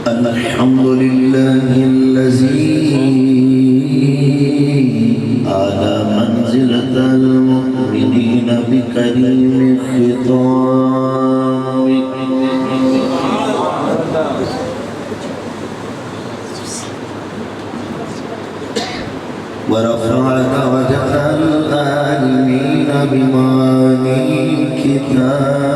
الحمد لله الذي أعلى منزلة المؤمنين بكريم خطاب ورفع درجة العالمين بمعاني الكتاب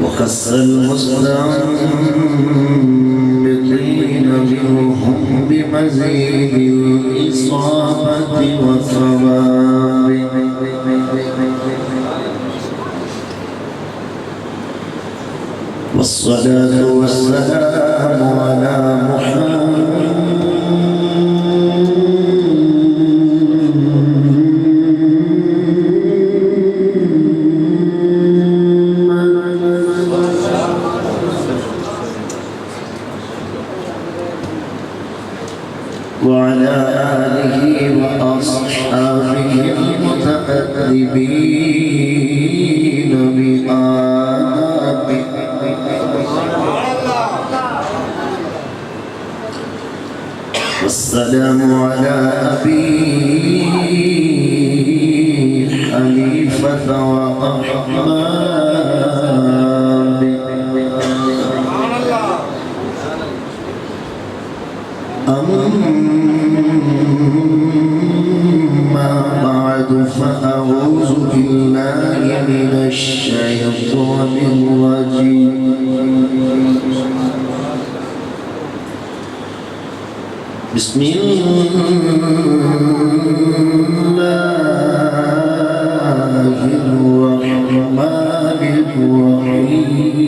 وخص المستنبطين منهم بمزيد الإصابة والثواب والصلاة والسلام على محمد وعلى آله وأصحابه المتأدبين بآدابه والسلام على أبي حنيفة وأحمد أما بعد فأعوذ بالله من الشيطان الرجيم بسم الله الرحمن الرحيم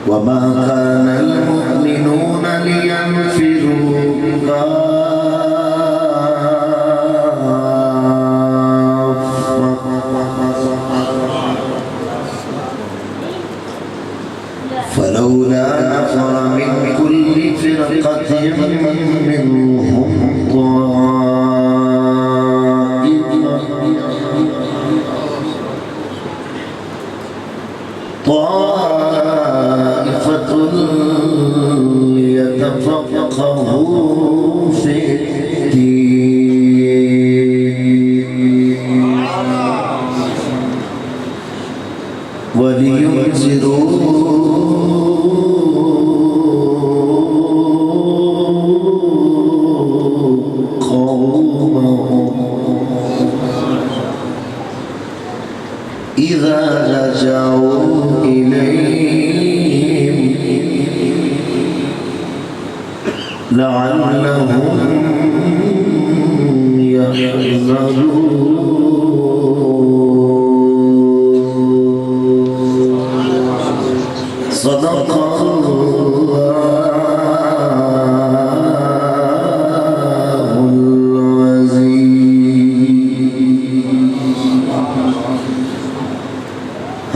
وما كان المؤمنون لينفروا فلولا نفر من كل فرقة منهم طائفة ليتفقهوا في الدين ولينذروا قومهم إذا رجعوا إليهم لعلهم يحذرون صدق الله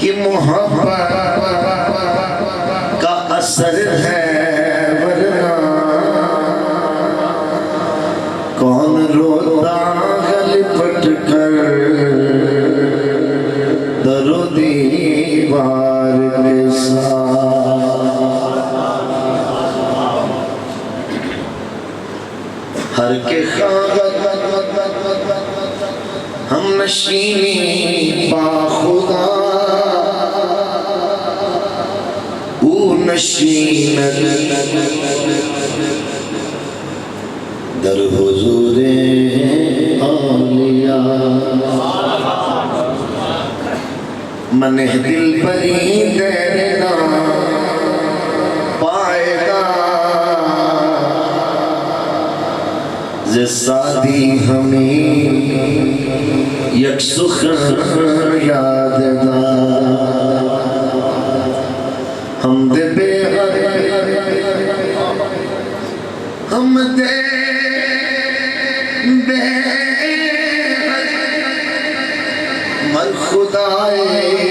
کہ محبت کا اثر ہے ورنہ کون روتا ہے لپٹ کر در و دیوار کے ساتھ ہر کے خواہد ہم نشینی با خدا نشینت در حضور اولیاء من دل پری دینا پائے گا زسادی ہمیں یک سخن یادگار ہم دے بے ہم دے بے مر خدائے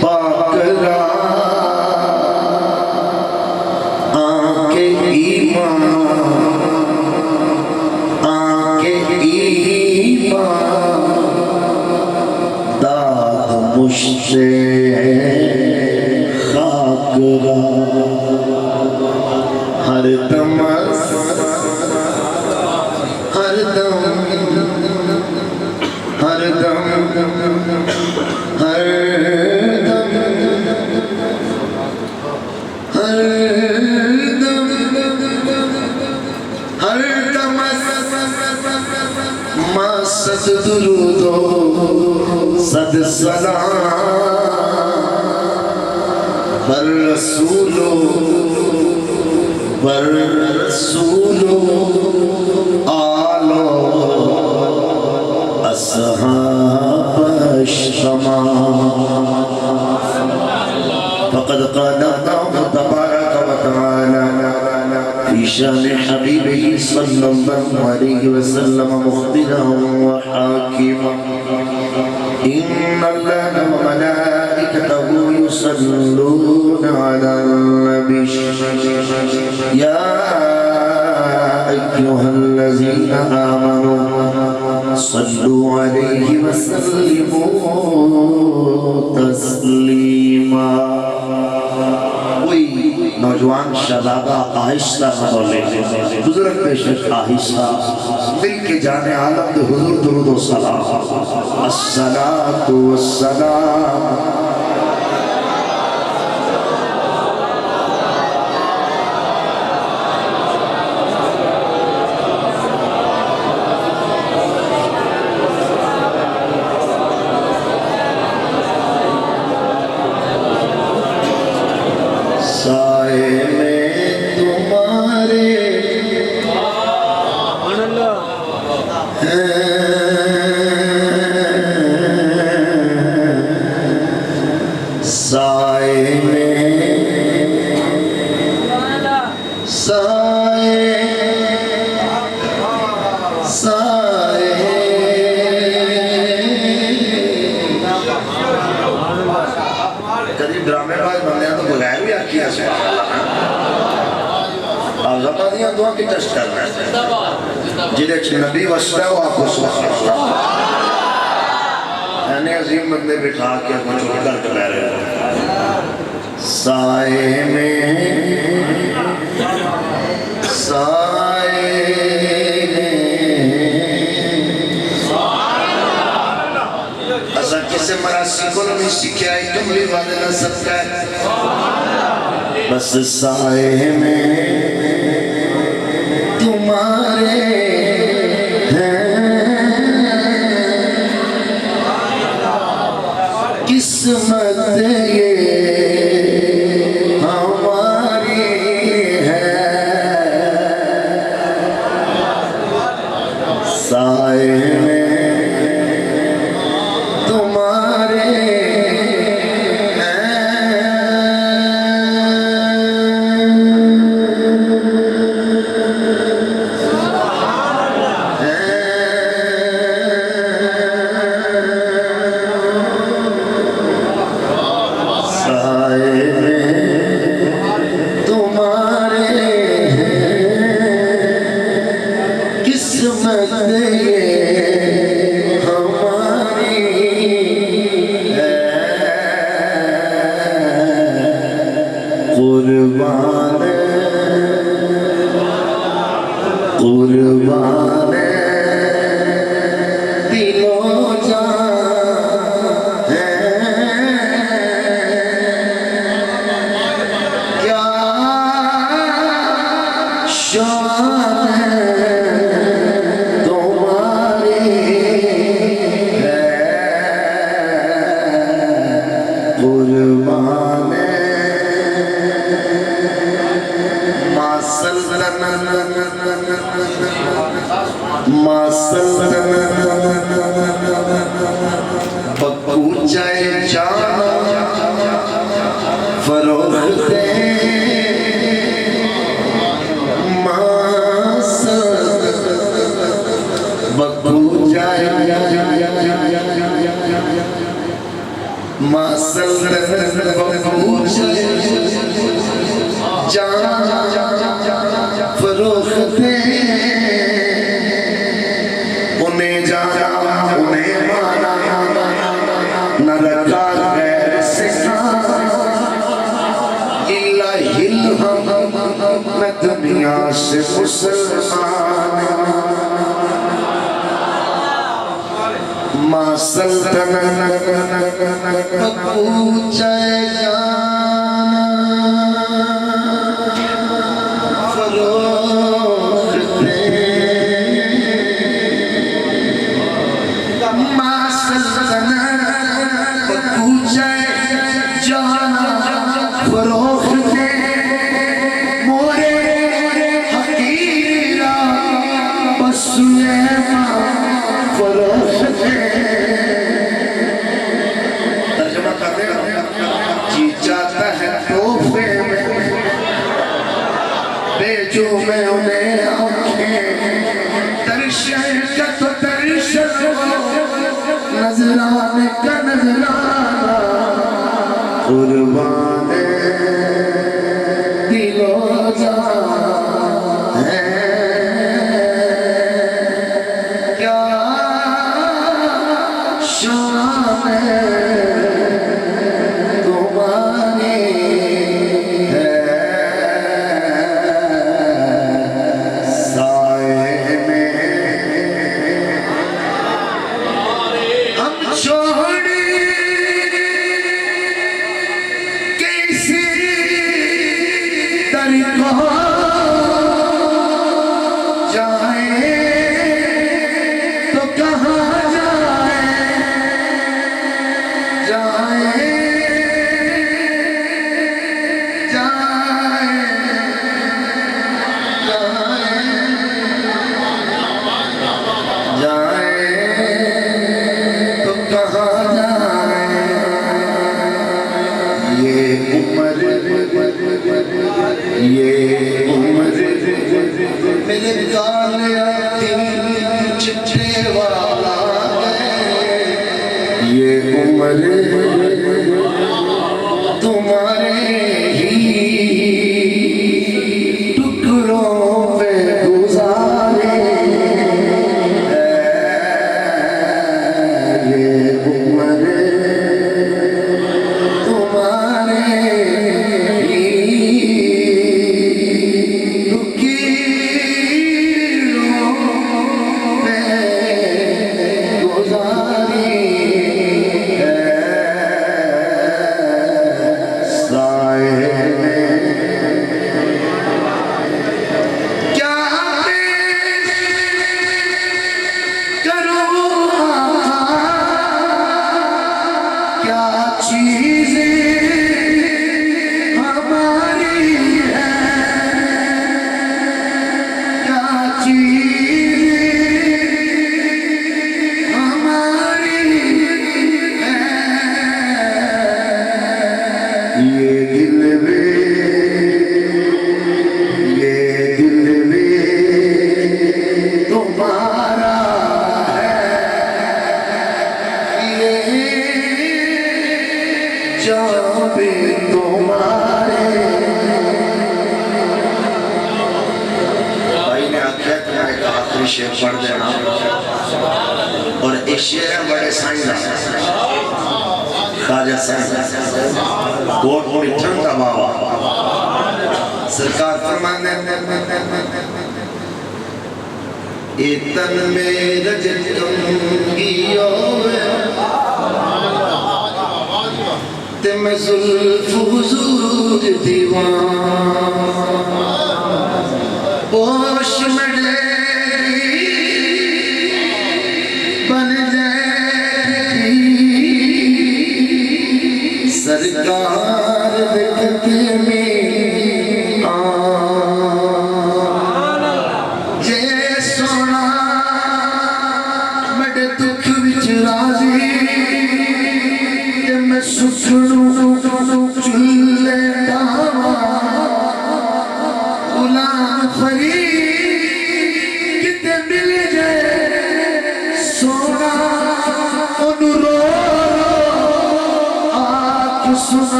پاک را آنکھ ایمان داد مشتے ہر دم ہر دم ہر دم ہر دم ہر دم ہر دم ما صد درود و صد سلام بر رسول آلو اصحاب الشمال فقد قال الله تبارك وتعالى في شان حبيبه صلى الله عليه وسلم مخبرا وحاكما إن الله وملائكته يصلون على النبي يا أيها الذين آمنوا صلوا عليه وسلموا تسليما نوجوان شبابہ آہستہ بولے بزرگ پیشت آہستہ مل کے جانے عالم دے حضور درود و سلام الصلاة والسلام ڈرامے باز بندے ہیں تو بغیر بھی آکی ہے آپ زبانیاں دعا کی ٹسٹ کرنا ہے جنہیں چھ نبی وصفہ ہے وہ آپ کو سوچنا یعنی عظیم بندے بٹھا کے اپنا چھوڑ کر رہے ہیں سائے میں ایسا کسے مراسی کو نہیں سکھے آئی کملی والے نہ سکتا ہے بس سائے میں تمہارے قسمت یہ قربان قربان دلوں جان ہے کیا شان ہے تمہاری ہے قربان ما پکو جائے جانا فروخت پکو جائے پکو جانا فروخت انہیں جانا انہیں مانا نہ رکھا غیر سے الہ الہم میں دنیا سے مسلمان ما سلطنت پوچھے جانا فروخت ما سلطنت پوچھے جانا فروخت مورے حقیرہ بس فروخت ترجمہ کر دے جی چاہتا ہے تحفے میں بیچو میں انہیں آنکھیں درشن کا تو درشن نظرانے کا نظرانہ قربان دل و جان ہے کیا شان ہے تمہاری ہے سائے میں ہم چھوڑی کسی در کو جائیں تو کہاں یہ عمر میرے کالے دل چٹے والا ہے یہ عمر تمہارے ہی ٹکڑوں پہ گزارے ہے یہ عمر شعر پڑھ دینا اور ایک شعر بڑے سائنہ خواجہ سائنہ کوٹ مٹھن کا بابا سرکار فرمانے ایتن میں رجتم گیو تے میں زلف حضور دیوان پوش مڑے بن جائے سرکار دکھتے میں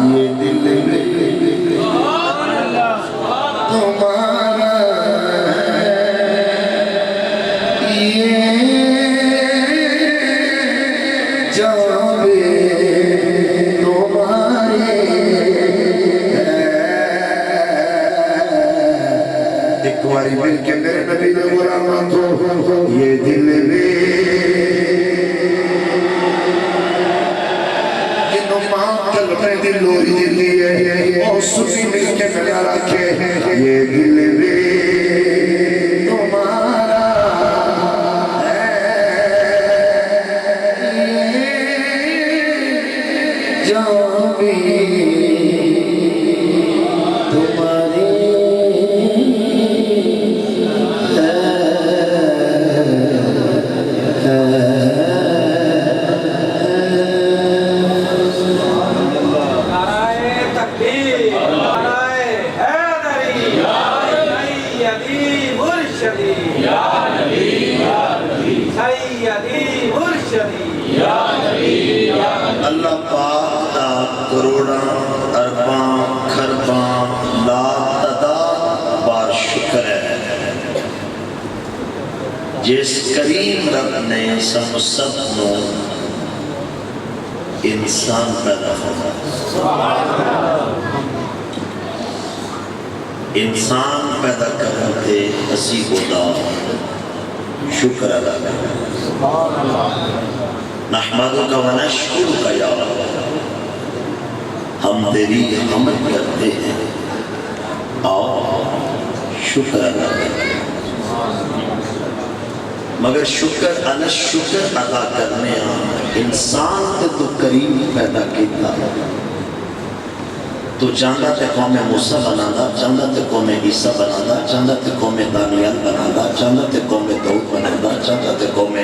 یہ دل تمہارا یہ جاوے تمہارے ایک باری مل کے میرے نبی نے غلام کو یہ دل دل لوری دلی ہے اور سنی مل کے ملا رکھے یہ دل بھی تمہارا ہے جو بھی تمہاری اللہ پاک دا کروڑاں ارباں کھرباں لاکھ تعداد بار شکر ہے جس کریم رب نے سب نو انسان پیدا فرمایا انسان پیدا کرتے اسی خدا شکر ادا کریں نحمدک و نشکرک یا رب ہم تیری حمد کرتے ہیں اور شکر ادا کرتے ہیں مگر شکر علی شکر ادا کرنے انسان تے تو کریم پیدا کیتا تو چاندہ تے قوم موسیٰ بنا دا چاندہ تے قوم عیسیٰ بنا دا چاندہ تے قوم دانیال بنا دا چاندہ تے قوم داؤد بنا دا چاندہ تے قوم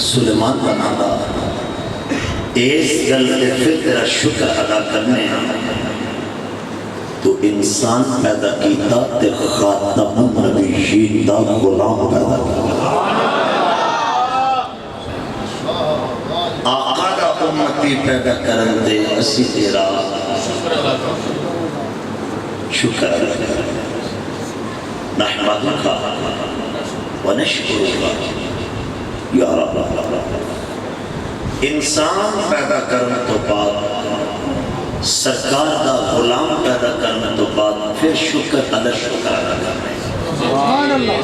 سلیمان بنا دا اس گل تے پھر تیرا شکر ادا کرنے تو انسان پیدا کیتا تے خاتم النبیین دا غلام پیدا کیتا آقا دا امتی پیدا کرن دے اسی تیرا شکر ادا کریں نحمدک و نشکرک یا رب انسان پیدا کرنے تو بعد سرکار دا غلام پیدا کرنے تو بعد پھر شکر علی شکر ادا کرنے سبحان اللہ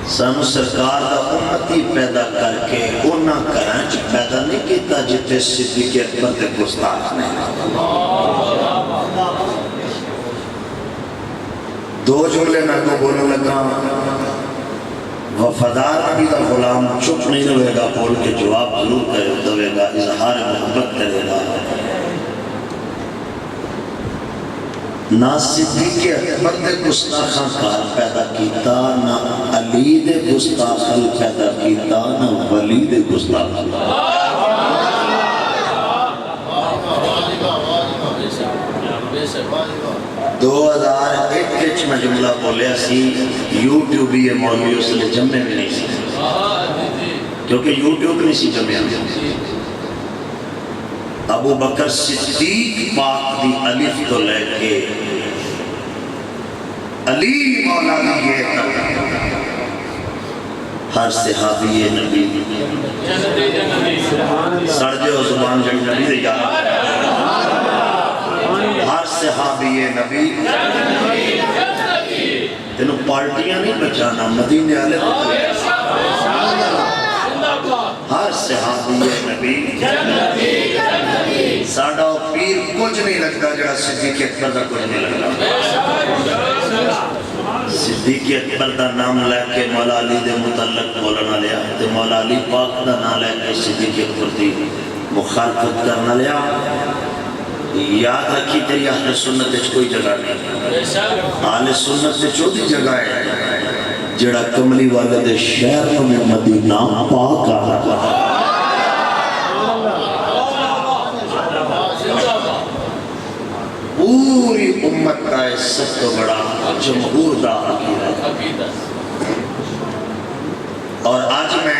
سانو سرکار دا امتی پیدا کر کے اونا کرانچ پیدا نہیں کیتا جتے صدیق اکبر تے گستاخ نے دو جملے میں کو بولنے لگا وفادار نبی دا غلام چپ نہیں رہے گا بول کے جواب ضرور کرے دوے گا اظہار محبت کرے گا نہ صدیق اکبر دے گستاخاں کار پیدا کیتا نہ علی دے گستاخل پیدا کیتا نہ ولی دے گستاخل 2001 میں جملہ بولیا سی یوٹیوب یہ مولوی اس لئے جمعے میں نہیں سی کیونکہ یوٹیوب نہیں سی جمعے ابو بکر صدیق پاک دی الف تو لے کے علی مولا دی یہ تک ہر صحابی نبی سڑ جو زبان جڑی نبی دے یارا ہر صحابی نبی تینوں پارٹیاں نہیں بچانا مدینے والے ہر صحابی نبی ساڑھا پیر کچھ نہیں لگتا جڑا صدیق اکبر دا کچھ نہیں لگتا صدیق اکبر دا نام لے کے مولا علی دے متعلق بولنا لیا تے مولا علی پاک دا نام لے کے صدیق اکبر دی مخالفت کرنا لیا یاد رکھی تیری اہل سنت اچھ کوئی جگہ نہیں اہل سنت سے چوتھی جگہ ہے جڑا کملی والے دے شہر میں مدینہ پاک آنا پوری امت کا سب تو بڑا جمہور دا عقیدہ اور آج میں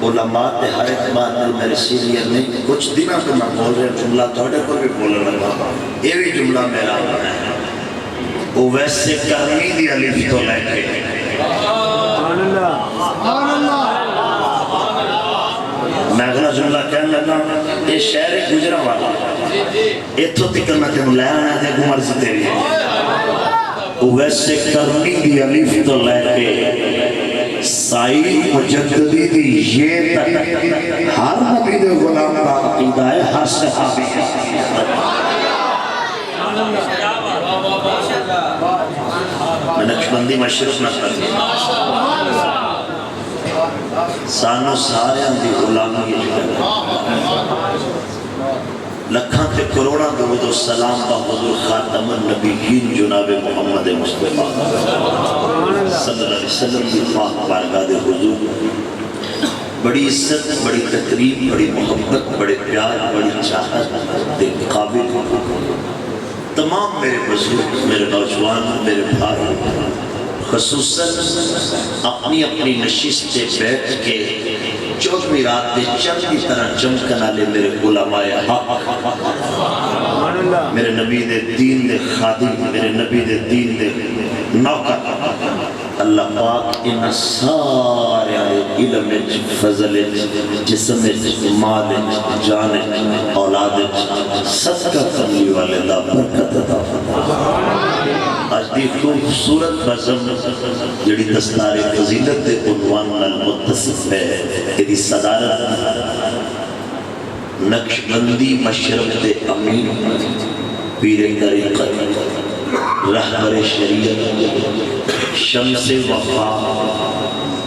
علماء تے ہر اعتبار میرے سینئر نے کچھ دنوں تو میں بول رہے جملہ تھوڑے کو بھی بولنے لگا یہ بھی جملہ میرا ہے وہ ویسے کرنی دی علیف تو لے کے میں اگلا جملہ کہنے لگا یہ شہر گجرہ والا اتھو تکر میں تینوں لے آنا تھے کو مرضی تیری ویسے کرنی دی علیف تو لے کے سعید مجددی دی یہ تک ہر نبی دے غلام کا عقیدہ ہے ہر صحابی میں نقشبندی مشرف نہ کرتی سانو سارے اندھی غلامی لکھاں تے کروڑا درود و سلام با حضور خاتم النبیین جناب محمد مصطفیٰ صلی اللہ علیہ وسلم کی پاک بارگاہ دے حضور بڑی عزت بڑی تقریب بڑی محبت بڑے پیار بڑی چاہت دے قابل تمام میرے بزرگ میرے نوجوان میرے بھائی خصوصاً اپنی اپنی نشست سے بیٹھ کے چوتھویں رات دے چند کی طرح چمکن والے میرے علماء حق میرے نبی دے دین دے خادم میرے نبی دے دین دے نوکر اللہ پاک ان سارے علم فضل جسم مال جان اولاد صدقہ کرنے والے دا برکت عطا آج دی خوبصورت بزم جڑی دستار فضیلت دے عنوان المتصف ہے ایدی صدارت نقشبندی مشرق دے امین پیر طریقت رہبر شریعت شمس وفا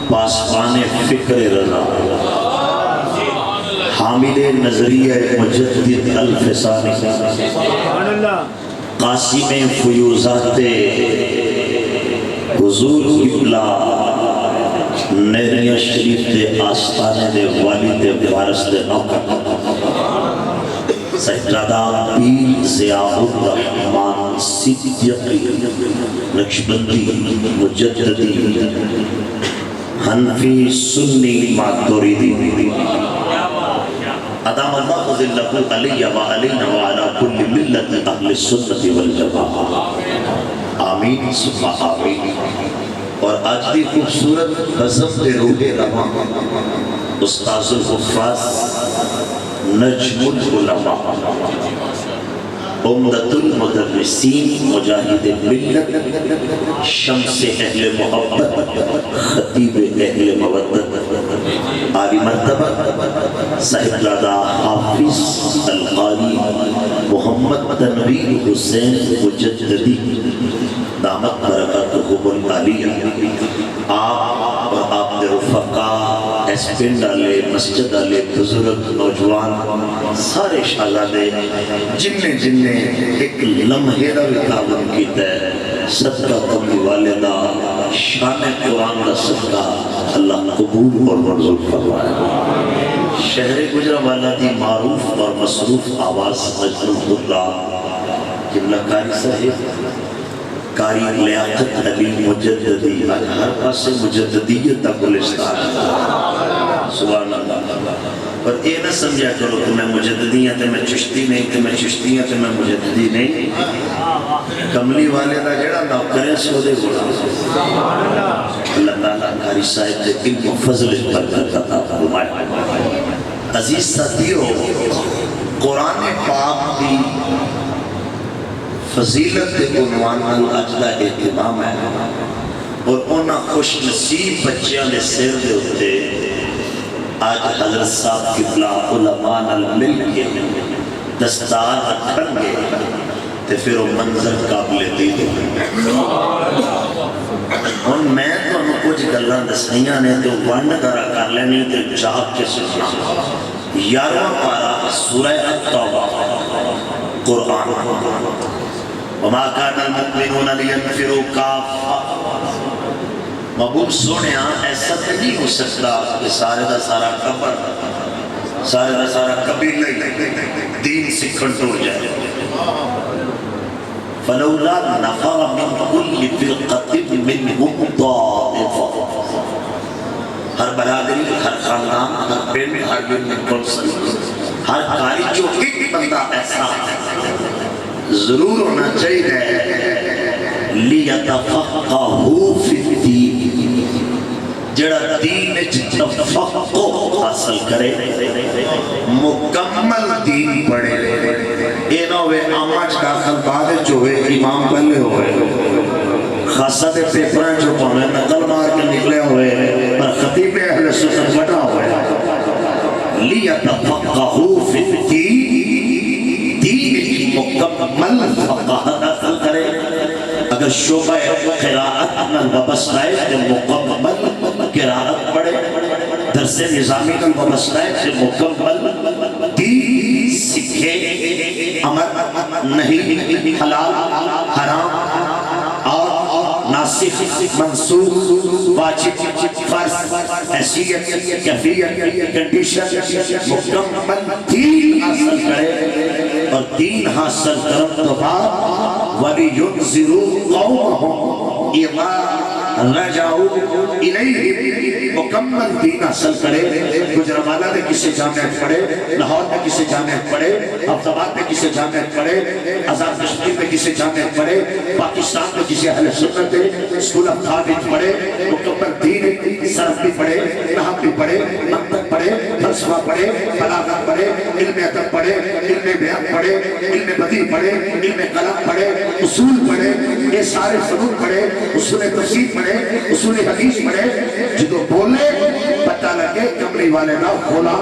پاسبان فکر رضا حامل نظریہ مجدد الفسانی قاسم فیوزات حضور قبلہ نیریہ شریف دے آستانے دے والد وارث دے نوکر سجدہ پیر ضیاء الرحمن صدیقی نقشبندی مجددی حنفی سنی ماتوریدی ادام اللہ ذلہ علی و علینا و علی کل ملت اہل سنت والجماعہ آمین سبحا آمین اور آج دی خوبصورت بزم دے روح رواں استاذ الحفاظ نجم العلماء عمدۃ المدرسین مجاہد ملت شمس اہل محبت خطیب اہل مودت عالی مرتبہ صاحب زادہ حافظ القاری محمد تنویر حسین مجددی دامت برکاتہ العالیہ آپ اور آپ کے رفقا ایسپن ڈالے مسجد ڈالے بزرگ نوجوان سارے شہزادے جن نے ایک لمحے دا بھی تعاون کیتا ہے صدقہ کمی والدہ شان قرآن دا صدقہ اللہ قبول اور منظور فرمائے شہر گجرانوالہ دی معروف اور مصروف آواز مجلس اللہ قبلہ قاری صاحب قاری لیاقت علی مجددی آج ہر پاس سے مجددیت تا گلستان سبحان اللہ اور یہ نہ سمجھا کرو کہ میں مجددی ہوں تو میں چشتی نہیں، تو میں چشتی ہوں تو میں مجددی نہیں۔ کملی والے دا جڑا نوکر ہے سو دے غلام۔ اللہ تعالیٰ قاری صاحب دے علم و فضل برکت عطا فرمائے۔ عزیز ساتھیو، قرآن پاک دی فضیلت دے عنوان نال اج دا اہتمام ہے، اور انہاں خوش نصیب بچیاں دے سر دے ہوتے آج حضرت صاحب قبلہ علماء نال مل کے دستار رکھن گے تے پھر وہ منظر قابل دید ہن میں تو کچھ گلاں دسیاں نے تے ونڈ کر لینی تے جاگ کے سننا۔ 11واں پارہ سورہ التوبہ قرآن۔ وما كان المؤمنون لينفروا كافة۔ محبوب سونیا ایسا تو نہیں ہو سکتا کہ سارے دا سارا قبر، سارے دا سارا قبیلہ دین سکھن ٹوٹ جائے۔ فلولا نفر من كل فرقة منهم طائفة۔ ہر برادری، ہر خاندان، ہر پنڈ، ہر کونسل، ہر کاری جو ایک بندہ ایسا ضرور ہونا چاہیے لیتفقہوا فی الدین، جڑا دین وچ تفقہ حاصل کرے، مکمل دین پڑھے۔ اے نہ ہوئے آماج داخل بعد ہوئے امام پہلے ہوئے، خاصہ دے پیپران جو پہنے نقل مار کے نکلے ہوئے پر خطیب اہل سنت بٹا ہوئے۔ لیتفقہوا فی الدین، دین کی مکمل فقہ حاصل کرے۔ اگر شعبہ قراءت نال وابستہ ہے تو مکمل قراءت پڑھے، درس نظامی نال وابستہ ہے تو مکمل دین سکھے، امر نہیں، حلال حرام اور ناسخ منسوخ، واجب فرض، حیثیت کیفیت کنڈیشن، مکمل دین حاصل کرے۔ اور دین حاصل کرنے تو بعد وَلِيُنذِرُوا قَوْمَهُمْ إِذَا رَجَعُوا إِلَيْهِمْ، مکمل دین حاصل کرے۔ گجرانوالہ میں کسی جامعہ پڑھے، لاہور میں کسی جامعہ پڑھے، حفظآباد میں کسی جامعہ پڑھے، آزاد کشمیر میں کسی جامعہ پڑھے، پاکستان میں کسی اہل سنت اسکول آف تھاٹ میں پڑھے، مکمل دین صرف بھی پڑھے، نحو بھی پڑھے، منطق پڑھے، فلسفہ پڑھے، بلاغت پڑھے، علم ادب پڑھے، علم بیان پڑھے، علم بدیع پڑھے، علم قلم پڑھے، اصول پڑھے، یہ سارے فنون پڑھے، اصول تفسیر پڑھے، اصول حدیث پڑھے۔ جدو بولے پتہ لگے کملی والے نہ کھولا،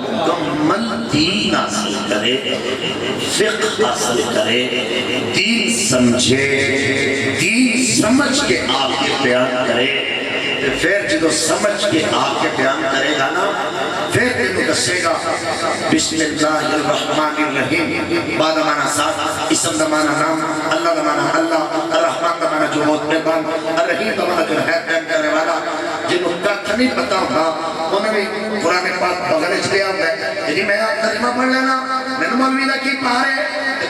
مکمل دین حاصل کرے، فقہ حاصل کرے، دین سمجھے، دین سمجھ کے آپ کے بیان کرے۔ پھر جدو سمجھ کے آپ کے بیان کرے گا نا، پھر تینوں دسے گا بسم اللہ الرحمن الرحیم، بعد مانا ساتھ، اسم دمانا نام، اللہ دمانا اللہ، الرحمن دمانا جو بہت مہربان، الرحیم دمانا جو ہے پہن کرنے والا۔ جنہوں کا نہیں پتا ہوگا انہوں نے قرآن پاک بغیر چلے آتا ہے، یعنی میں آپ کلمہ پڑھ لینا، میں نے مولوی لکی پارے،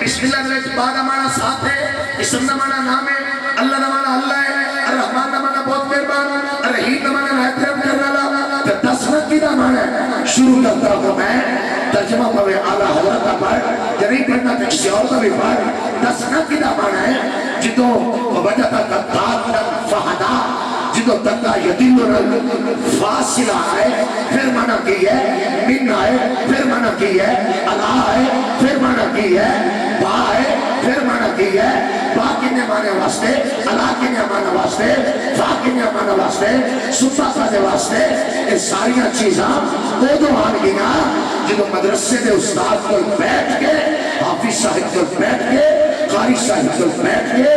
بسم اللہ دمانا بعد مانا ساتھ ہے، اسم دمانا نام ہے، اللہ دمانا اللہ ہے، الرحمن دمانا بہت مہربان، الرحیم دمانا رحمت کرنے والا۔ تو 10 منٹ کی دمانا ہے، شروع کرتا ہوں میں ترجمہ پڑھے اعلیٰ حضرت کا پڑھ، جنہیں پڑھنا تو کسی اور کا بھی پڑھ۔ 10 منٹ کی دمانا ہے جدو وجدہ قدار فہدا، جدو تکا یدیل فاصلہ آئے، پھر معنی کی ہے من آئے، پھر معنی کی ہے اللہ آئے، پھر معنی کی ہے با آئے، پھر معنی کی ہے با کنے معنی واسطے، اللہ کنے معنی واسطے، فا کنے معنی واسطے، ستا کنے واسطے۔ یہ ساریاں چیزاں وہ دو آن گیا جدو مدرسے دے استاد کو بیٹھ کے، حافظ صاحب کو بیٹھ کے، قاری صاحب کو بیٹھ کے،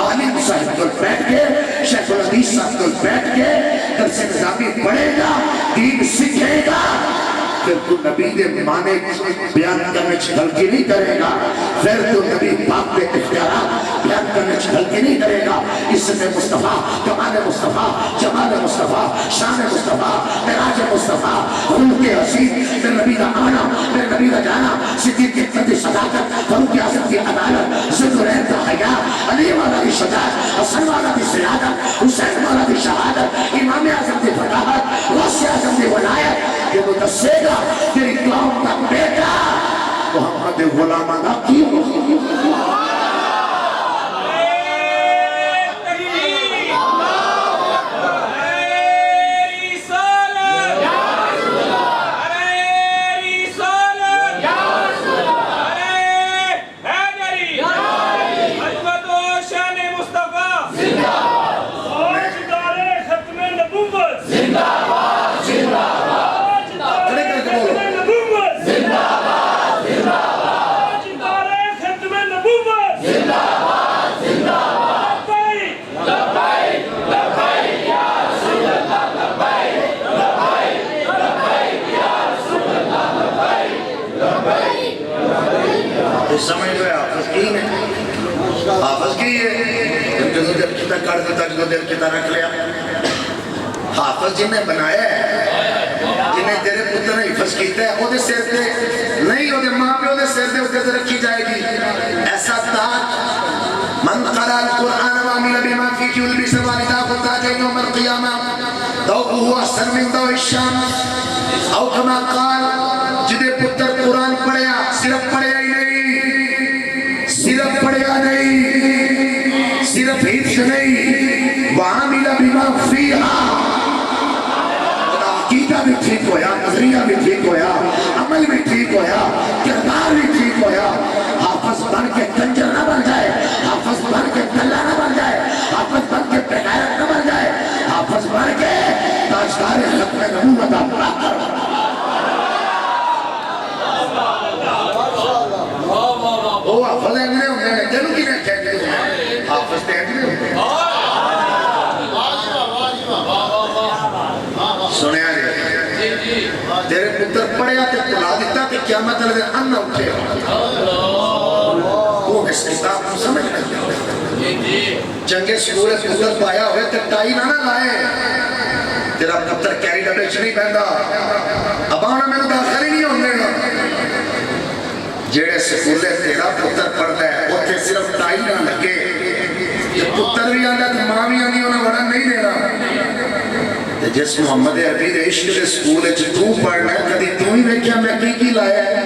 عالم صاحب کو بیٹھ کے، شیخ الحدیث صاحب کو بیٹھ کے درس نظامی پڑھے گا، دین سکھے گا۔ پھر تو نبی دے معنی بیان کرنے چھلکی نہیں کرے گا، پھر تو نبی پاک دے اختیارات بیان کرنے چھلکی نہیں کرے گا۔ اس میں مصطفیٰ، کمال مصطفیٰ، جمال مصطفیٰ، شان مصطفیٰ، معراج مصطفیٰ، خلق عظیم، میرے نبی کا آنا، میرے نبی کا جانا، صدیق کی قدر صداقت، فاروق اعظم کی عدالت، ذوالنورین کا حیا، علی والا کی شجاعت، حسن والا کی سیادت، حسین والا کی شہادت، امام اعظم کی فضاحت، غوث اعظم تینوں دسے گا تیری قوم کا بیٹا محمد غلام دا کی سمجھ لو حافظ کی ہے حافظ کی ہے جدو دل کتا کر دیتا جدو دل کتا رکھ لیا حافظ جنہیں بنایا ہے جنہیں تیرے پتر نے حفظ کیتا ہے وہ دے سیر دے نہیں وہ دے ماں پہ وہ دے سیر دے اتنے رکھی جائے گی ایسا تاج من قرآ القرآن وعمل بما فی کی البس والدہ کو تاجہ یوم القیامہ دوہو احسن من دو الشام او کما قال جنہیں پتر قرآن پڑھیا صرف پڑھیا ہی نہیں صرف پڑھیا نہیں صرف حفظ نہیں وعامل بما فیہا عقیدہ بھی ٹھیک ہویا نظریہ بھی ٹھیک ہویا عمل بھی ٹھیک ہویا کردار بھی ٹھیک ہویا حافظ بن کے کنجر نہ بن جائے حافظ بن کے دلہ نہ بن جائے حافظ بن کے بغیرت نہ بن جائے حافظ بن کے تاجدار ختم نبوت اپنا کر وہ حافظ انگلے ہوندے ہیں جنہوں کی نہیں کہتے ہیں حافظ تے انگلے ہوندے ہیں سنے آئے تیرے پتر پڑھیا تے پلا دیتا کہ قیامت لگے ان اٹھے وہ اس کتاب کو سمجھ نہیں جنگے سکولے پتر پایا ہوئے تے ٹائی نہ لائے تیرا پتر کیری ڈبے چ نہیں پہندا ابانا میں داخل ہی نہیں ہونے گا جیڑے سکولے تیرا پتر پڑھتا ہے وہ تے صرف ٹائی نہ لگے پتر بھی آندا تو ماں بھی آندی انہیں وڑا نہیں دینا جس محمد عربی دے عشق دے سکولے چ تو پڑھنا ہے کدی تو ہی دیکھیا میں کی لایا ہے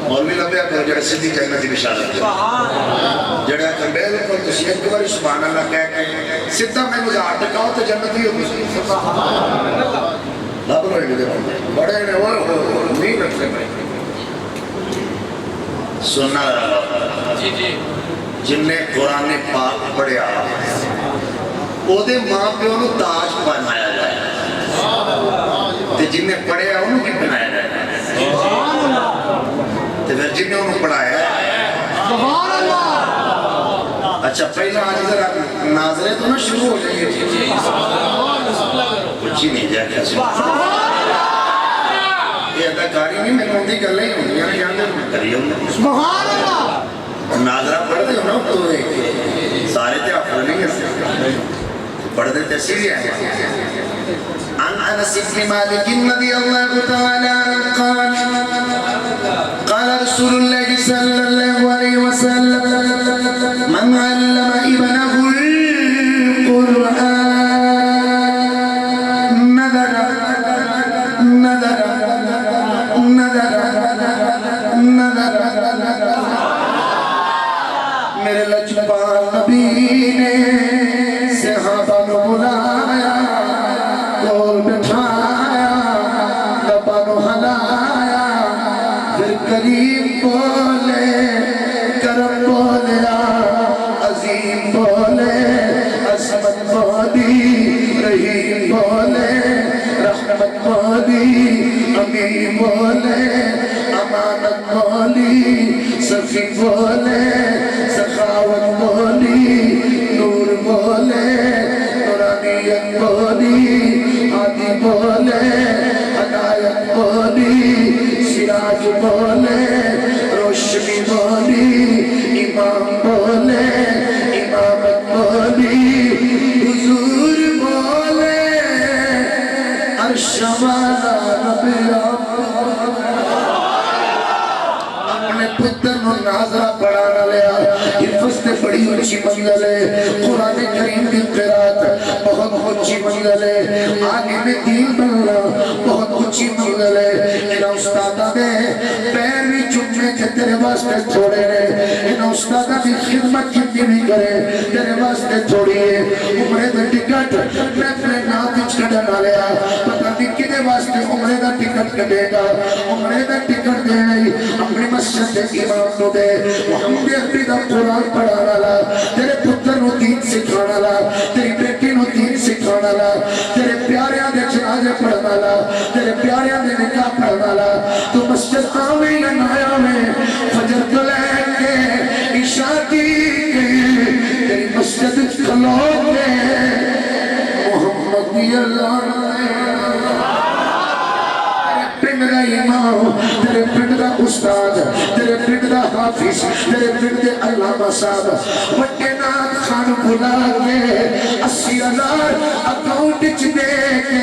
مولوی لبیا کرو جڑے سیدھی جنت کی بشارت جڑا کہ بالکل تسی ایک بار سبحان اللہ کہہ کے سیدھا میں گزار ٹکاؤ تو جنت ہی ہوگی لب روئے گے بڑے نے وہ نہیں رکھتے بھائی سننا رہا جن نے قرآن پاک پڑھیا او دے ماں پہ انہوں تاج بنایا جائے تے جن نے پڑھیا انہوں کی بنایا جائے تے پھر جن نے انہوں پڑھایا اچھا پہلا آج ذرا ناظریں تو نہ شروع ہو جائیں گے کچھ ہی نہیں جائے کیا یہ اداکاری نہیں میں ہوندی کر لیں یہاں یہاں کری ہوں ناظرہ پڑھ دے ہو نا تو سارے تے افر نہیں ہیں پڑھ دے تیسیری ہے عن انس بن مالک رضی اللہ تعالی قال رسول اللہ صلی اللہ علیہ وسلم من علم ابنه القرآن میرے لجپال نبی نے صحابہ نو بلایا کول بٹھایا لبا نو ہلایا پھر کریم بولے کرم بولیا عظیم بولے عظمت بولی رحیم بولے رحمت بولی امین بولے امانت بولی سخی بولے سخاوت بولی نور بولے نورانیت بولی عادی بولے ہدایت بولی سراج بولے روشنی بولی امام بولے امامت بولی حضور بولے عرش والا نبی اپنے پتر نو ناظرہ پڑھانا لیا حفظ تے بڑی اچھی منزل ہے قرآن کریم کی قرآت بہت عالم دین بننا بہت اچھی منزل ہے ان استادہ دے پیر بھی چمے کہ تیرے واسطے تھوڑے رہے ان استادہ دی خدمت جتنی بھی کرے تیرے واسطے تھوڑی ہے عمرے دا ٹکٹ میں اپنے ناتج کڑا نہ لیا پتہ نہیں کدے واسطے عمرے دا ٹکٹ کٹے گا عمرے دا ٹکٹ دے نہیں اپنی مسجد امام تو دے محمد عربی دا قرآن پڑھانا لا تیرے پتر نو دین سکھانا لا تیری بیٹی نو دین سکھانا لا تیرے پیاریاں دے جنازے پڑھنا لا تیرے پیاریاں دے نکاح پڑھنا لا تو مسجد آویں یا نہ آویں فجر کو لے کے عشاء کی تیری مسجد کھلو کے محمد اللہ پنڈ دا امام تیرے پنڈ دا استاد تیرے پنڈ دا حافظ تیرے پنڈ دے علامہ صاحب وٹے نات خان بلا کے 80,000 اکاؤنٹ چ دے کے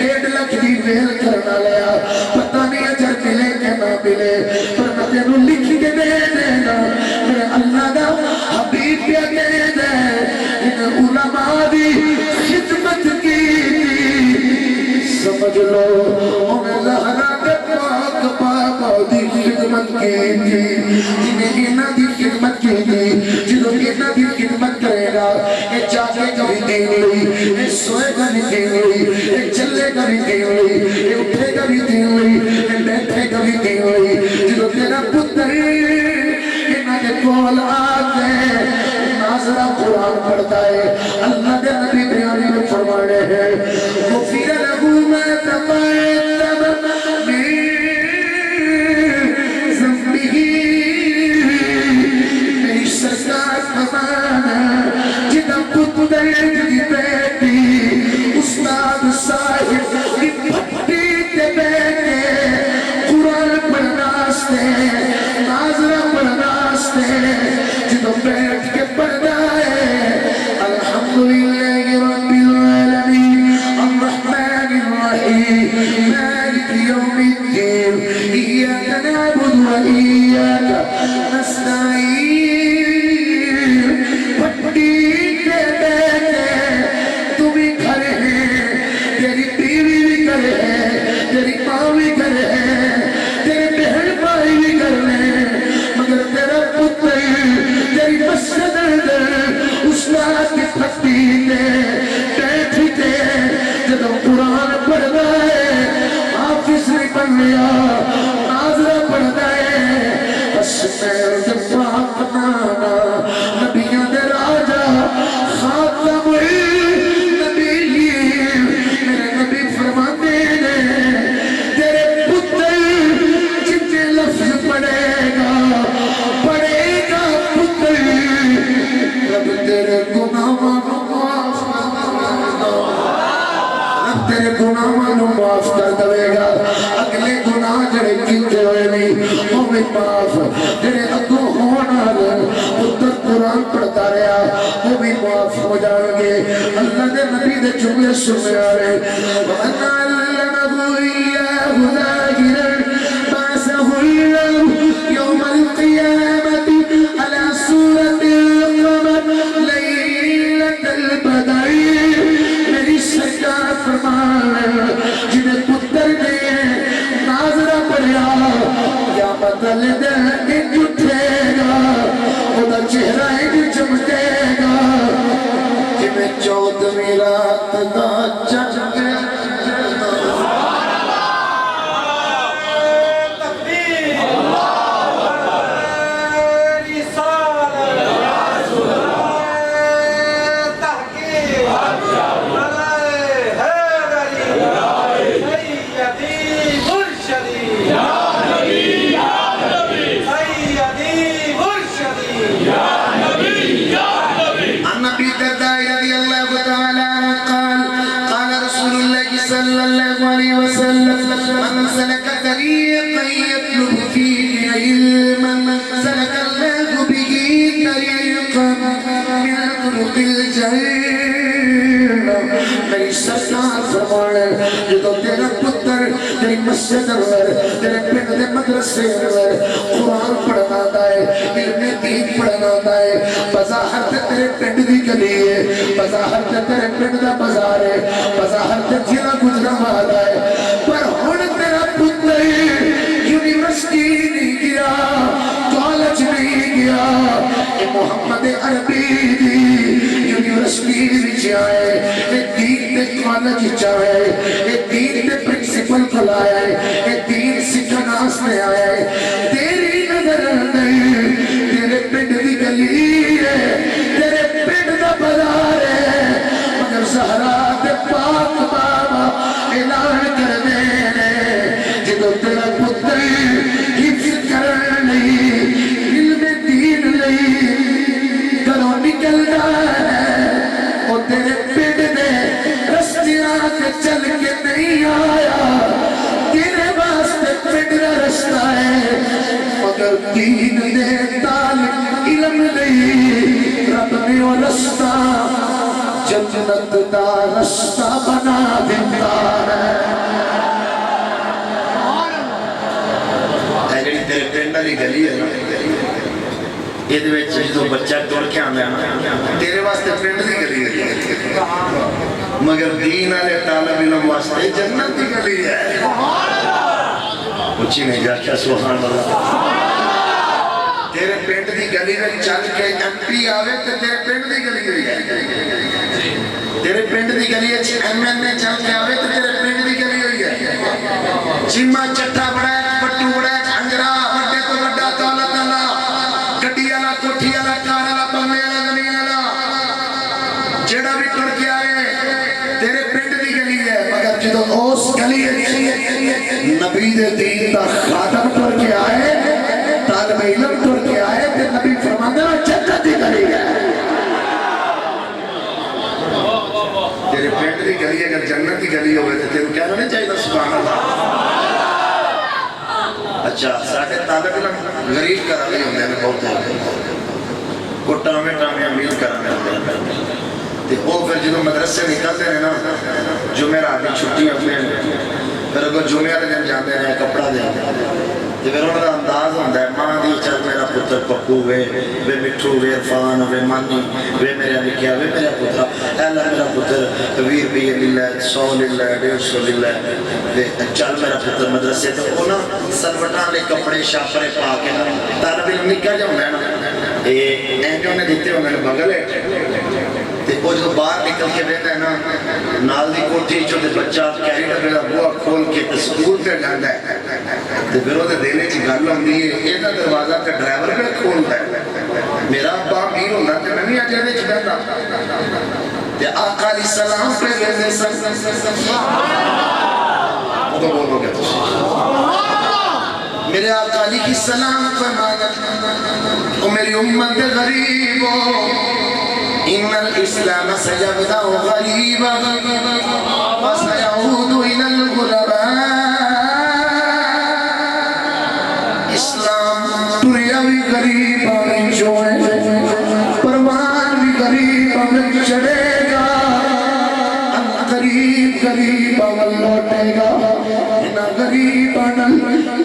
1.5 لاکھ دی ویل کرنا لیا پتہ نہیں اجر ملے کہ نہ ملے پر میں تینوں لکھ کے دے دینا میرے اللہ دا حبیب پہ دے دے ان علماء دی خدمت کی سمجھ لو انہیں زہرا دے پاک بابا دی خدمت کی جنہیں انہاں دی خدمت کی جنہوں انہاں دی خدمت کرے گا اے جاگے گا بھی دین لی اے سوئے گا بھی دین لی اے چلے گا بھی دین لی اے اٹھے گا بھی دین لی اے بیٹھے گا بھی دین لی جنہوں تیرا پتر انہاں دے کول آتے ناظرہ قرآن پڑھتا ہے اللہ دے نبی بیانی میں فرمانے ہیں غفیر لہو ما تقدم من ذنبہ میری سرکار فرمانا جدہ پتر جدی بیٹی استاد صاحب کی پھٹی تے بیٹے قرآن پڑھنا سے ناظرہ پڑھنا سے جدہ بیٹھ کے پڑھنا ہے الحمدللہ رب العالمین الرحمن الرحیم مالک یوم الدین ایاک نعبد و ایاک نستعین پھٹی کے بیٹے تم ہی گھر ہیں تیری بیوی بھی گھر ہے تیری ماں بھی گھر ہے تیرے بہن بھائی بھی گھر ہیں مگر تیرا پتر تیری مسجد استاد کی پھٹی نے بیٹھتے جب قرآن پڑھنا ہے حافظ نہیں پڑھ لیا ناظرہ پڑھنا ہے بس میں جب پاکنانا نبیوں دے راجہ خاتم النبیین میرے نبی فرماتے ہیں تیرے پتر جتنے لفظ پڑھے گا پتر رب تیرے گناہوں معاف رب تیرے گناہوں معاف کر دے گا اگلے گناہ جڑے کیتے ہوئے نہیں وہ بھی معاف جڑے اگوں ہونا پتر قرآن پڑھتا رہا وہ بھی معاف ہو جائیں گے اللہ دے نبی دے جملے سننے آ رہے وَأَنَّ عَلَّمَهُ إِيَّاهُ ذَاكِرًا بَعْثَهُ اللَّهُ يَوْمَ الْقِيَامَةِ عَلَى سُورَةِ الْقَمَرِ لَيْلَةَ الْبَدْرِ میری سرکار فرمانا جنہیں پتر نے ناظرہ پڑھیا یا بدل دے ایک اٹھے گا خدا چہرہ ایک چمکے گا جنہیں 14ویں رات دا چمکے صلى الله عليه وسلم من سلك طريقا يطلب فيه علما سلك الله به طريقا من طرق الجنة میری سرکار فرمانے جدو تیرا پتر تیری مسجد اندر تیرے پنڈ دے مدرسے اندر قرآن پڑھنا دائے علم دین پڑھنا دائے بظاہر تیرے پنڈ دی گلی ہے بظاہر تیرے پنڈ دا بازار ہے بظاہر وچ آئے اے دین دے کالج آئے اے دین دے پرنسپل کھل آیا ہے اے دین سکھن واسطے آیا ہے تیری نظر نہیں تیرے پنڈ دی گلی ہے تیرے پنڈ دا بازار ہے مگر زہرا دے پاک بابا اعلان کر دے جدو تیرا پتر حفظ کر نہیں علم دین نہیں گھروں نکل ہے وہ تیرے پنڈ دے رستیاں تے چل کے نہیں آیا تیرے واسطے پنڈ دا رستہ ہے مگر دین دے طالب علم نہیں رب نے وہ رستہ جنت دا رستہ بنا دیتا ہے اے جڑی تیرے پنڈ والی گلی ہے یہ جو بچہ ٹر کے آنا ہے تیرے واسطے پنڈ دی گلی ہے مگر دین والے طالب علم واسطے جنت دی گلی ہے اچھی نہیں جا کیا سبحان اللہ تیرے پنڈ دی گلی میں چل کے ایم پی آوے تو تیرے پنڈ دی گلی ہوئی ہے تیرے پنڈ دی گلی ایم این اے چل کے آوے تو تیرے پنڈ دی گلی ہوئی ہے چیمہ چٹا بڑا ہے پٹو بڑا ہے انجرا بڑے تو بڑا دولت اللہ گڈی والا کوٹھی والا کار والا بنگلے والا زمین والا جیڑا بھی ٹر کے آئے تیرے پنڈ دی گلی ہے مگر جدو اس گلی نبی دے دین دا خاتم ٹر کے آئے طالب علم ٹر کے آئے تے نبی فرماندے جنت دی گلی ہے تیرے پنڈ دی گلی اگر جنت دی گلی ہوئے تو تیرے کہنا نہیں چاہیے سبحان اللہ اچھا ساڑھے طالب علم غریب کر رہے ہوندے ہیں بہت ہے کو ٹامے ٹامے امیل کرنے ہوندے ہیں تے وہ پھر جدو مدرسے نکلتے ہیں نا جمعرات دی چھٹی اپنے پھر اگر جمعہ دن جاتے ہیں کپڑا دے تے پھر انہوں دا انداز ہوندہ ہے ماں دی چل میرا پتر پپو وے مٹھو وے عرفان وے مانی وے میرے نکیا وے میرا پترہ اے اللہ میرا پتر ویر بھی للہ 100 للہ 150 للہ چل میرا پتر مدرسے تو انہوں سلوٹان لے کپڑے شاپرے پا کے طالب علم نکا جا ہوندہ ہے نا اینجو نے دیتے ہوندہ ہے بغل ہے وہ جو باہر نکل کے بیٹھا ہے نا نال دی کوٹھی جو دے بچہ کہری ڈبے دا بوا کھول کے سکول پہ جاندہ ہے تو پھر وہ دے دینے کی گل ہوندی ہے یہ دا دروازہ تے ڈرائیور پہ کھولتا ہے میرا ابا امیر ہوندہ تے میں نہیں آجے دے چکتا تے آقا علیہ السلام پہ گئے سن وہ تو بولو گے میرے آقا علیہ السلام فرمانا او میری امت غریب ہو إن الإسلام سيبدأ غريبا وسيعود إلى الغرباء اسلام دنیا بھی غریبا میں جوئے پروان بھی غریبا میں چڑھے گا غریب غریبا میں لوٹے گا انہا غریبا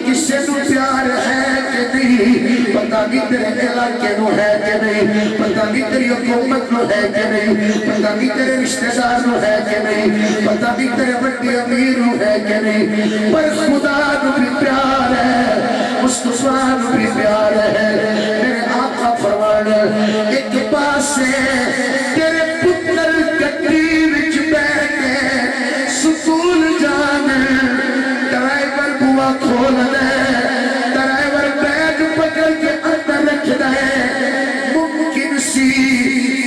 کسے تو پیار ہے کہ نہیں پتہ نہیں تیرے علاقے نو ہے کہ نہیں پتہ نہیں تیری حکومت نو ہے کہ نہیں پتہ نہیں تیرے رشتہ دار نو ہے کہ نہیں پتہ نہیں تیرے بڑی امیر نو ہے کہ نہیں پر خدا نو بھی پیار ہے مصطفیٰ نو بھی پیار ہے میرے آقا فرمان ایک پاس سے تیرے پتر گٹی وچ بیٹھے سکول جان ڈرائیور بوا کھول دے ڈرائیور بیگ پکڑ کے اندر رکھ دے ممکن سی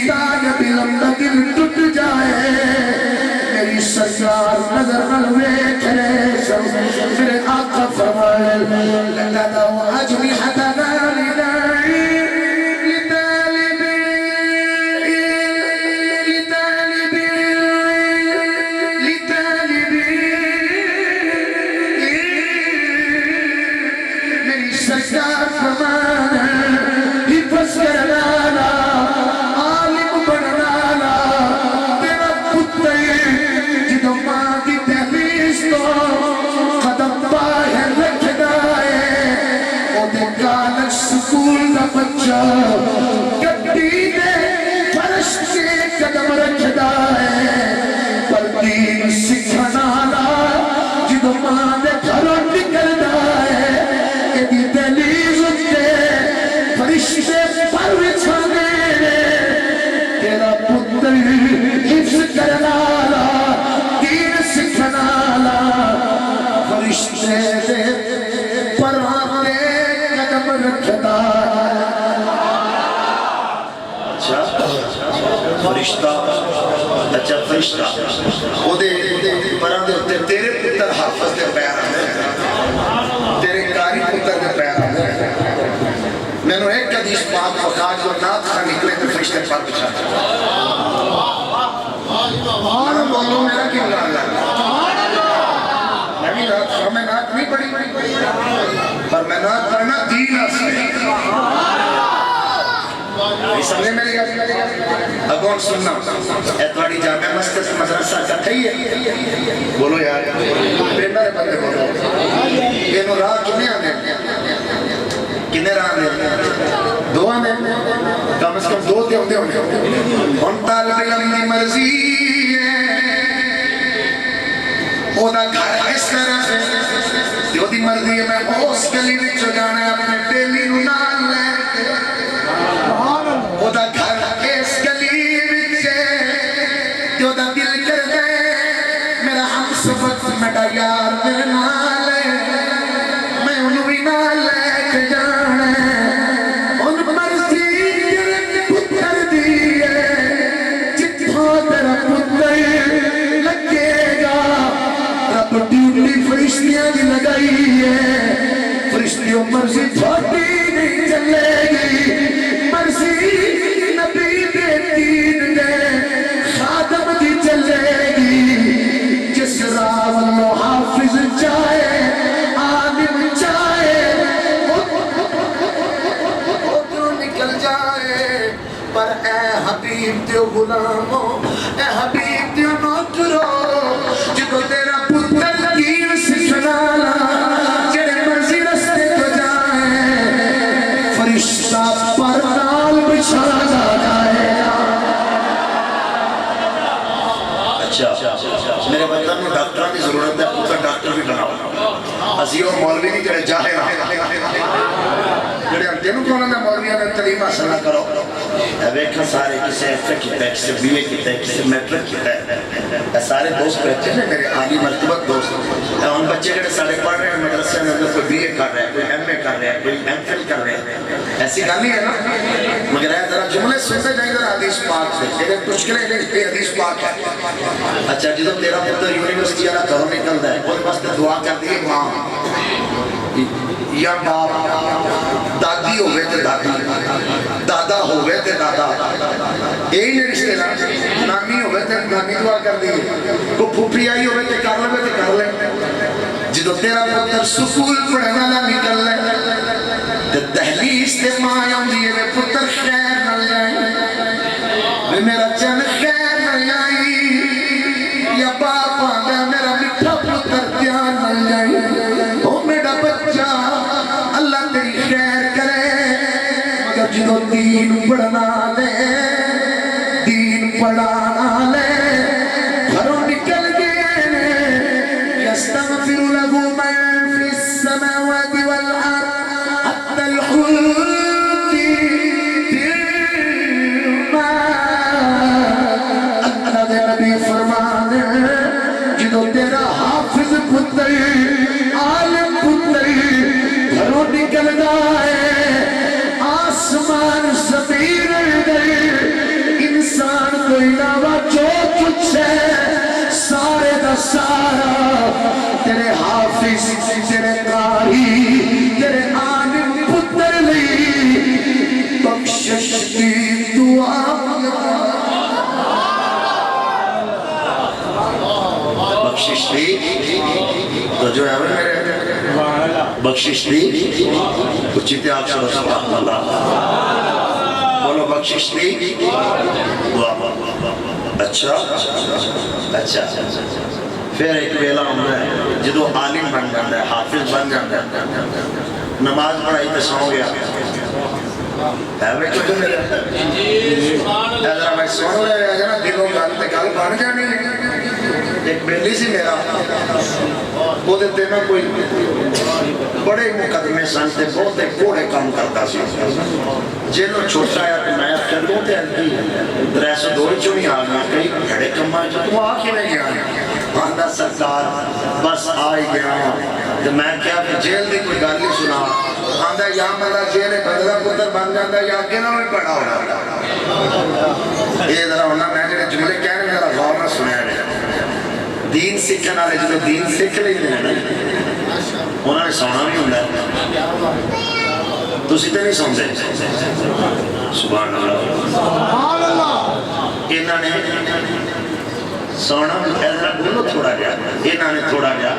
طالب علم کا دل ٹوٹ جائے میری سرکار نظر نلوے کھرے سب میرے آقا فرمائے لَلَّا وَأَجْمِحَتَنَا لِدَائی لِطَالِبِ فرشتہ اچھا فرشتہ وہ دے پران دے ہوتے تیرے پتر حافظ دے پیر آنے تیرے کاری پتر دے پیر آنے میں نے ایک حدیث پاک وقات جو نات خان نکلے تو فرشتے پر بچھا میں بولوں میرا کیوں نہ اللہ میں بھی نات خان میں نات نہیں پڑھی پر میں نات پڑھنا دین آسے سمجھے میری گا اگون سننا ایتواری جامعہ مسجد مدرسہ کتھا ہی ہے بولو یار بیٹا ہے بندے بولو یہ نو راہ کنے آنے کنے راہ آنے دو آنے کم از کم دو تے ہوتے ہونے ان طالب علم دی مرضی ہے او دا گھر اس طرح سے جو دی مرضی ہے میں اس گلی وچ جانا ہے اپنے ڈیلی نو نال لے او دا گھر اس گلی وچ جو دا دل کر دے میرا ہم سبق میرا یار میرے نال میں انہوں بھی نال لے کے جانا ان مرضی تیرے پتر دیئے جتھا تیرا پتر لگے گا رب ڈیوٹی فرشتیاں دی لگائی ہے فرشتیوں مرضی چھوٹی نہیں چلے گی مرضی نبی دے دین دے خادم دی چلے گی جس راہ اللہ حافظ چاہے عالم چاہے ادھر نکل جائے پر اے حبیب دیو غلاموں اے حبیب دیو نوکرو جدو تیرا پتر دین سکھنالا جڑے مرضی رستے تو جائے فرشتہ پر نال بچھانا جائے اچھا میرے وطن میں ڈاکٹران کی ضرورت ہے پتر ڈاکٹر بھی بناؤ عزیز اور مولوی نہیں جڑے جاہے رہا جڑے ہم تینوں کونوں نے مولویاں نے تعلیم حاصل نہ کرو ویکھا سارے کسے ایف اے کیتا ہے کسے بی اے کیتا ہے کسے میٹرک کیتا ہے سارے دوست بیٹھے ہیں میرے عالی مرتبت دوست ہم بچے جڑے سارے پڑھ رہے ہیں مدرسے میں کوئی بی اے کر رہا ہے کوئی ایم اے کر رہا ہے کوئی ایم فل کر رہا ہے ایسی گل نہیں ہے نا مگر ہے ذرا جملے سنتے جائیں ذرا حدیث پاک سے میرے مشکلیں نہیں یہ حدیث پاک ہے اچھا جدو تیرا پتر یونیورسٹی والا گھروں نکلتا ہے وہ بس دعا کرتی ہے ماں یا باپ دادی ہوئے تے دادی دادا ہوئے تے دادا یہی نے رشتے نا نانی ہوئے تے نانی دعا کر دی کو پھوپھی آئی ہوئے تے کر لے تے کر لے جدو تیرا پتر سکول پڑھنے والا نکل لے تے دہلیز تے ماں آؤندی ہے پتر خیر نہ جائے میرا جن خیر نہ آئی یا باپ آندا میرا مٹھا پتر دھیان نہ جائے او میرا بچہ اللہ تیری خیر کرے مگر جدو دین پڑھنا لے دین پڑھانا لے گھروں نکل گئے یستغفر له من فی السماوات والارض حتی الحوت فی الماء اللہ دے نبی فرمانے جدو تیرا حافظ پتر عالم پتر گھروں نکل گئے آسمان زمین گئے انسان کو علاوہ جو کچھ ہے سارے دا سارا تیرے حافظ تیرے قاری تیرے عالم پتر لی بخشش کی دعا بخشش دی تو جو ہے میرے بخشش دی کچھ تے آپ سے سبحان اللہ بولو بخشش دی دعا اچھا اچھا پھر ایک ویلا ہوتا ہے جدو عالم بن جاتا ہے حافظ بن جاتا ہے نماز پڑھائی تو سو گیا ہے میں کیوں میرے ایدرہ میں سن لے جانا دلوں گل بن جانی ایک بیلی سی میرا وہ دیتے میں کوئی بڑے مقدمے سنتے بہت ایک کوڑے کام کرتا سی جنہوں چھوٹا ہے کہ میں کردوں تے انکی دریسو دوری چونی آگیا کئی بھڑے کمائے جو تو آکھی نہیں گیا آندہ سرکار بس آئی گیا تو میں کیا کہ جیل دی کوئی گالی سنا آندا یا بندہ جیل بدلا پتر بن جاتا یا اگے نہ بھی بڑا ہونا یہ ذرا ہونا میں جڑے جملے کہنے ذرا غور نہ سنیا جائے دین سیکھنے والے جدو دین سیکھ لیں انہوں نے سونا بھی ہوں تسی تے نہیں سوندے سبحان اللہ انہوں نے سونا بھی ایسا بولو تھوڑا جا انہوں نے تھوڑا جا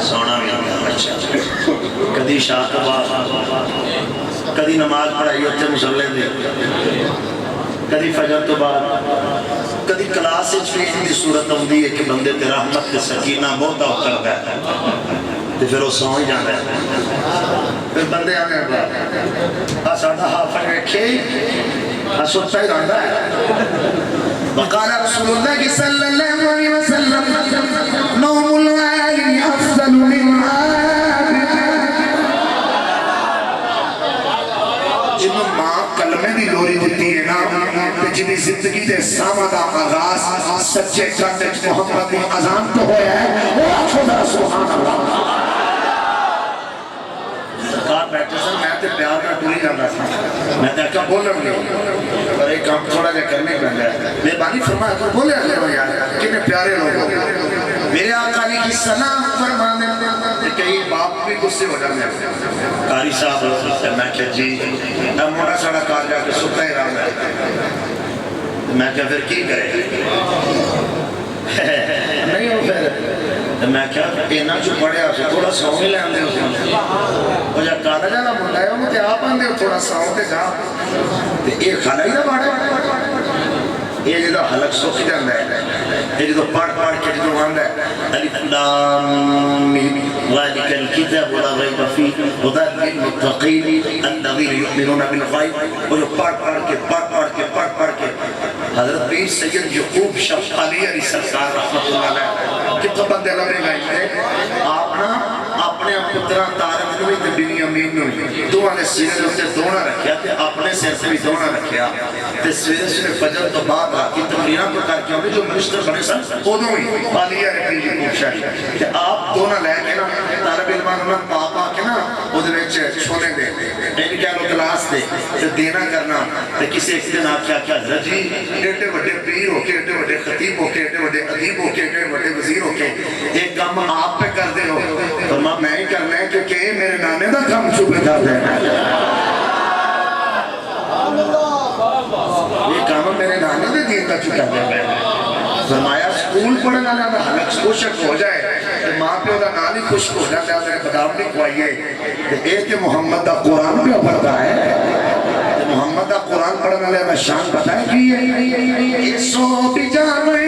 سونا بھی اچھا کدی شاہ تو بعد کدی نماز پڑھائی اتنے مسلے دے کدی فجر تو بعد کدی کلاس کی صورت ہوندی ہے کہ بندے تے رحمت تے سکینہ بہت اترتا ہے تے پھر وہ سو ہی جاتا ہے پھر بندے آنے ساڈا حافظ ویکھے ستا ہی رہتا ہے وقال رسول اللہ صلی اللہ علیہ وسلم نوم العالم افضل من عابد جنہوں ماں کلمے دی لوری دیتی ہے نا جنہی زندگی دے ساما دا آغاز سچے کانڈج محمد دی اذان تو ہویا ہے وہ خدا سبحان اللہ سرکار بیٹھے سن میں تے پیار کا ٹوری جانا تھا میں تے اکا بولن گے پر ایک کام تھوڑا جا کرنے پہ گیا مہربانی فرمایا کر بولے کرو یار کتنے پیارے لوگ میرے آقا علیہ السلام فرمانے کئی باپ بھی غصے ہو جاتے ہیں قاری صاحب میں کہا جی موڑا ساڑا کار جا کے ستا ہی رہا میں کہا پھر کی کرے نہیں ہو پھر میں کہا اینا جو پڑھے آپ سے تھوڑا ساؤں ہی لے آندے ہو اور جب کالا جانا منڈا ہے وہ تے آپ آندے ہو تھوڑا ساؤں تے جا ایک خالہ ہی نہ باڑے یہ جدہ حلق سوکھ جاندہ ہے یہ جدہ پڑھ کے جدہ آندہ ہے الف لام میم ذالک الکتاب لا ریب فیہ ہدی للمتقین الذین یؤمنون بالغیب اور جو پڑھ کے حضرت پیر سید یعقوب شفقالی علی سرکار رحمت اللہ علیہ کتنا بندے لگے گئے ہیں اپنے پترہ تارک نوی تے بنی امین نوی دو آنے سیرے ہوتے دونا رکھیا تے اپنے سیر سے بھی دونا رکھیا تے سویرے سے فجر تو بعد راکی تقریرہ کو کر کے ہوئے جو منسٹر بنے سن ادھوں ہی بالیہ رکھنی کی کوشش کہ آپ دونا لے کے نا طالب علمان انہوں پاپا کے نا ادھے ویچے چھونے دے این کیا لو کلاس دے تے دینا کرنا تے کسی ایک دن آپ کیا رجی ایٹے وڈے پیر ہو کے ایٹے وڈے خطیب ہو کے ایٹے وڈے عدیب ہو کے ایٹے وڈے وزیر ہو کے ایک کام آپ پہ کر دے ہو فرما میں ہی کرنا ہے کیونکہ میرے نانے دا کام چھپے کر دے یہ کام میرے نانے دے دین کا چھپے کر دے فرمایا سکول پڑھنے والا دا حلق خوشک ہو جائے تو ماں پہ دا نالی خوشک ہو جائے میرے بدام نہیں کوائیے ایک محمد دا قرآن پہ پڑھتا ہے محمد دا قرآن پڑھنے والے میں شان بتائے کہ یہ سو بھی جانے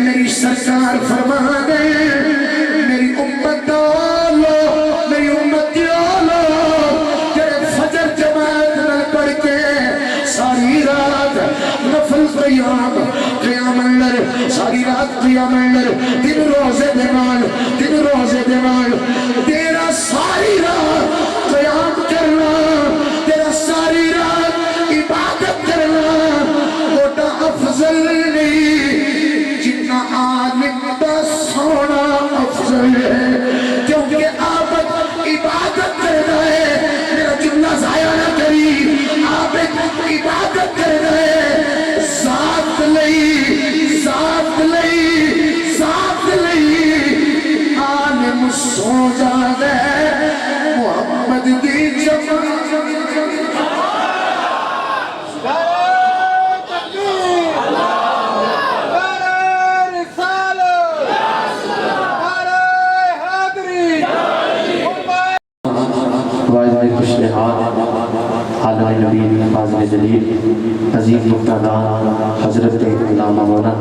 میری سرکار فرما دے میری امت دولو میری امت دیولو تیرے فجر جماعت نل پڑھ کے ساری رات نفل قیام اللہ ساری رات قیام اللہ دن روزے دیوال تیرا ساری رات قیام کرنا تیرا ساری رات عبادت کرنا موٹا افضل نہیں جتنا عالم دا سونا افضل ہے کیونکہ عابد عبادت کرنا ہے میرا جملہ ضائع نہ کری عابد عبادت کرنا ہے ذات لئی عالم سو جانا ہے محمد دی جماعت عالم نبی فاضل جلیل عزیز مقتدار حضرت علامہ مولانا